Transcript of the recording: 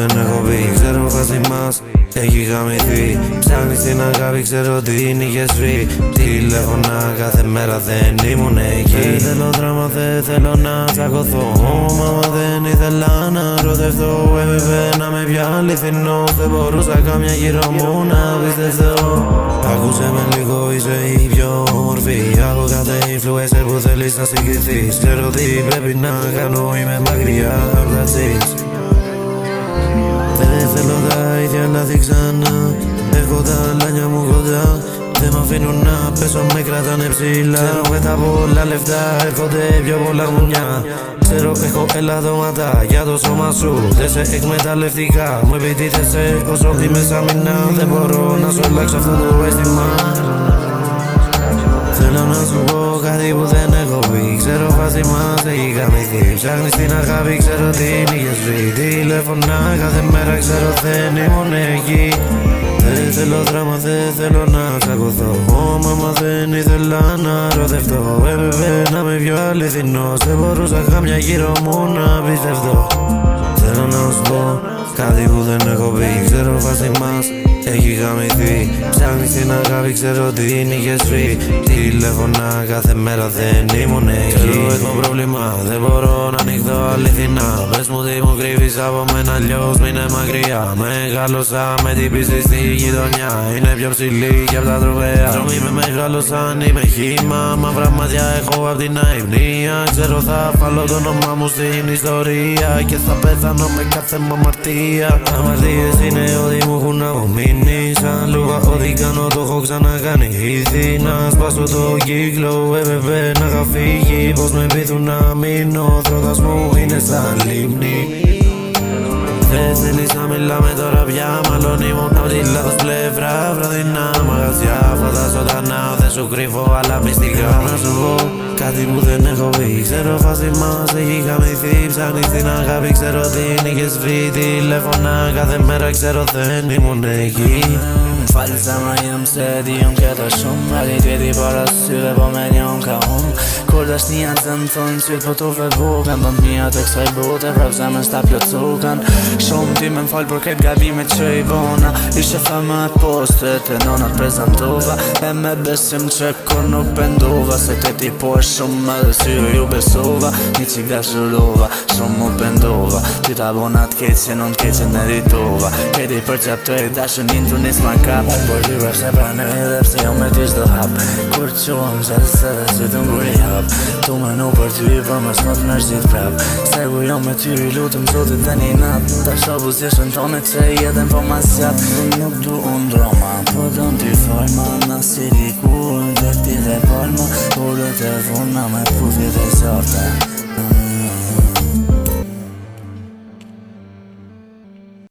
δεν έχω πει, ξέρω φάση μας έχει γαμηθεί. Ψάχνεις την αγάπη, ξέρω τι είχες βρει. Τηλέφωνα κάθε μέρα δεν ήμουν εκεί. Δεν θέλω δράμα, δεν θέλω να τσακωθώ. Μάμα δεν ήθελα να ρωτευτώ. Έπρεπε να με πιο αληθινός. Δεν μπορούσα καμιά γύρω μου να πιστευτώ. Άκουσε με λίγο, είσαι η πιο όμορφη από κάθε influencer που θέλεις να συγκριθείς. Ξέρω τι πρέπει να κάνω, είμαι μακριά από τα τσις. Δεν θέλω τα ίδια λάθη ξανά. Έχω τα λάνια μου κοντά. Δεν μ' αφήνουν να πέσω, με κρατάνε ψηλά. Ξέρω με τα πολλά λεφτά έρχονται πιο πολλά γουνιά. Ξέρω έχω ελαδώματα για το σώμα σου. Δεν σε εκμεταλλευτικά, μου επιτίθεσαι όσο τη μέσα μηνά. Δεν μπορώ να σου αλλάξω αυτό το αίσθημα. Θέλω να σου πω κάτι που δεν έχω πει. Ξέρω φάση μας έχει γαμηθεί. Ψάχνεις την αγάπη, ξέρω την είχες βρει. Τηλέφωνα κάθε μέρα, ξέρω δεν ήμουν εκεί. Δεν θέλω δράμα, δεν θέλω να τσακωθώ. Μάμα δεν ήθελα να ρωτευτώ. Έπρεπε να είμαι πιο αληθινός. Δεν μπορούσα καμιά γύρω μου να πιστευτώ. Θέλω να σου πω κάτι που δεν έχω πει. Ξέρω φάση μας έχει γαμηθεί. Ψάχνεις την αγάπη, ξέρω την είχες βρει. Τηλέφωνα κάθε μέρα δεν ήμουν εκεί. Ξέρω έχω πρόβλημα, δεν μπορώ να ανοιχτώ αληθινά. Πες μου τι μου κρύβεις από μένα, αλλιώς μείνε μακριά. Μεγάλωσα με την πίστη στη γειτονιά. Είναι πιο ψηλή και απ' τα τροπέα. Δρόμοι με μεγάλωσαν, είμαι χύμα. Μαύρα μάτια έχω απ' την αϊπνία. Ξέρω θα βάλω το όνομά μου στην ιστορία. Και θα πεθάνω με κάθε μου αμαρτία. Αμαρτίες είναι ό,τι μου έχουν απομείνει. Σαν λόγα ό,τι κάνω το έχω ξανακάνει. Ήδη να σπάσω το κύκλο. Έπρεπε να είχα φύγει. Πως με πείθουν να μείνω. Ο θρότας μου είναι σαν λίμνη. Δεν θέλεις να μιλάμε τώρα πια. Μάλλον ήμουν απ' τη λάθος πλευρά. Βραδινά μαγαζιά, φώτα ζωντανά. Δεν σου κρύβω άλλα μυστικά. Να σου πω κάτι που δεν έχω πει. Ξέρω φάση μας έχει γαμηθεί. Ψάχνεις την αγάπη, ξέρω την είχες βρει. Τηλέφωνα κάθε μέρα, ξέρω δεν ήμουν εκεί. Falls ama jem se di unë këta shumë. Realiteti para syve po me një unë ka unë. Kur dash një janë të në thonë syt po t'u buken. Bënd mija të kësaj bote prap zemën s'ta plotësuken. Shumë ti me m'fall për këtë gabimet që i bona. Ishe feme e postet e nonat prezentova. E me besim që kur nuk pendova. Se te ti po e shumë edhe syve ju besova. Një qik dashurova, shumë mu pendova. Ty ta bona t'keq që non t'keqen meritova. Këti për qap të e dashunin t'u nis marka. Por ty vërsh e pranë edhe pse jo me ty shdo hap. Kur qohëm zelse dhe sy të ngur i hap. Tu me nu për ty për më s'mot me shqit prap. Se ku jo me ty i lutëm zotit dhe një nat. Ta shobu zjeshën tone që i jeden po mas qat. Nuk du unë drama, po do në ty forma. Na si dikur, dhe ti dhe palma. Ullët e vuna me putit e qarta.